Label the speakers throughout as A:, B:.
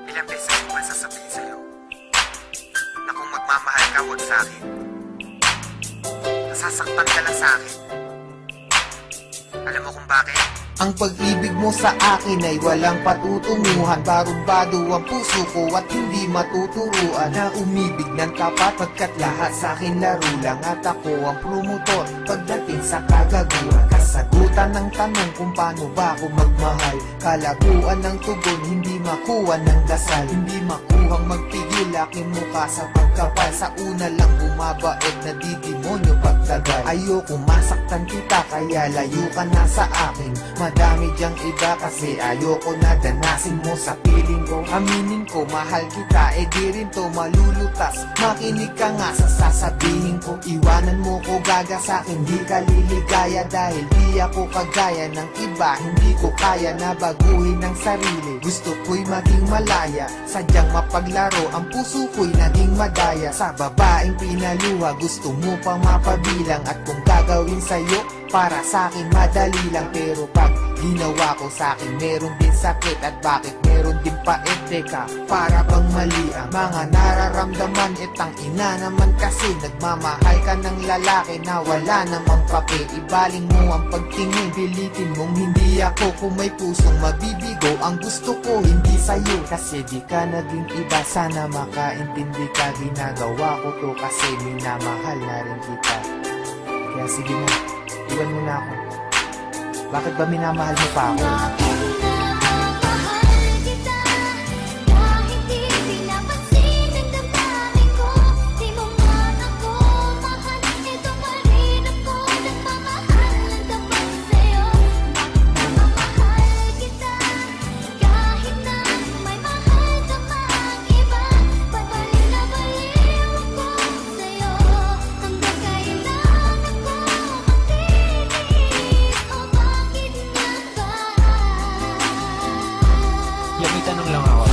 A: Ilang beses ko ba sasabihin sa'yo na kung magmamahal ka, huwag sa'kin. Nasasaktan ka lang sa'kin. Alam mo kung bakit?
B: Ang pag-ibig mo sa akin ay walang patutunguhan. Barumbado ang puso ko at hindi matuturuan na umibig ng tapat, pagkat lahat sa akin laro lang. At ako ang promotor pagdating sa kagaguhan. Kasagutan ng tanong kung paano ba ako magmahal. Kalaguan ng tugon, hindi makuha ng dasal. Hindi makuhang magpigil aking mukha sa pagkapal. Sa una lang bumabait na didemonyo pagtagal. Ayoko masaktan kita kaya layo ka na sa akin. Madami diyang iba kasi ayoko na danasin mo sa piling ko. Aminin ko mahal kita, di rin to malulutas. Makinig ka nga sa sasabihin ko. Iwanan mo ko gaga sa'kin, di ka liligaya. Dahil di ako kagaya ng iba, hindi ko kaya na baguhin ang sarili. Gusto ko'y maging malaya, sadyang mapaglaro. Ang puso ko'y naging madaya. Sa babaeng pinaluha, gusto mo pa mapabilang. At kung gagawin sa'yo, para sa'kin madali lang. Pero pag ginawa ko sa'kin, meron din sakit. At bakit meron din pait? Teka, para bang mali ang mga nararamdaman? Itang ina naman kasi nagmamahal ka ng lalaki na wala namang papel. Ibaling mo ang pagtingin, pilitin mong hindi ako. Kung may pusong mabibigo, ang gusto ko hindi sa'yo. Kasi di ka naging iba, sana makaintindi ka. Ginagawa ko to kasi minamahal na rin kita. Kaya sige na, iwan mo na ako. Bakit ba minamahal mo pa ako?
C: May tanong lang ako.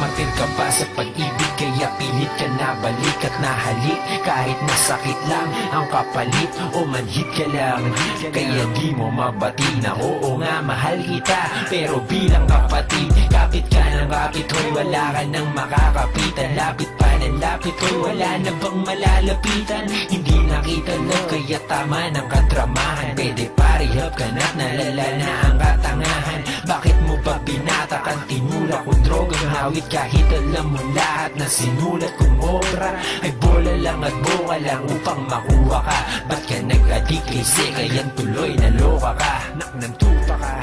C: Matir ka ba sa pag-ibig? Kaya pilit ka na balik at nahalik. Kahit nasakit lang ang kapalit, o manhid ka lang. Kaya di mo mabati na oo nga mahal kita. Pero bilang kapatid, kapit ka ng kapit, hoy wala ka nang makakapitan. Lapit pa ng lapit, hoy wala na bang malalapitan. Hindi nakita love, kaya tama ng kadramahan. Pwede parihab ka na't nalala na ang katangahan. Bakit mo ba binatakan? Tinula kong drogang hawit kahit alam mo lahat na sinulat kong obra ay bola lang at boka lang upang makuha ka. Ba't ka nag-adik? Kasi kayan tuloy naloka ka. Nak ng tupa ka.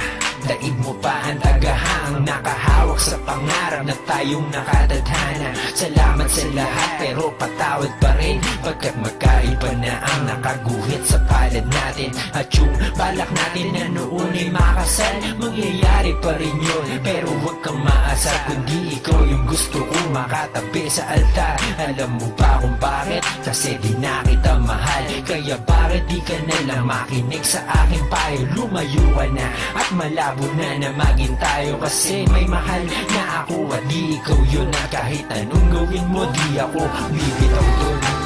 C: Daig mo pa ang tagahang nakahawak sa pangarap na tayong nakatadhana. Salamat sa lahat pero patawad pa rin, pagkat magkaiba na ang nakaguhit sa palad natin. At yung balak natin na noon ay makasal, mangyayari pa rin yun. Pero huwag kang maasar kundi ikaw yung gusto kong makatabi sa altar. Alam mo ba kung bakit? Kasi di na kita mahal. Kaya bakit di ka nalang makinig sa aking payo? Lumayo ka na at malabo na maging tayo. Kasi may mahal na ako at di ikaw yun. At kahit anong gawin mo, di ako bibitaw dun.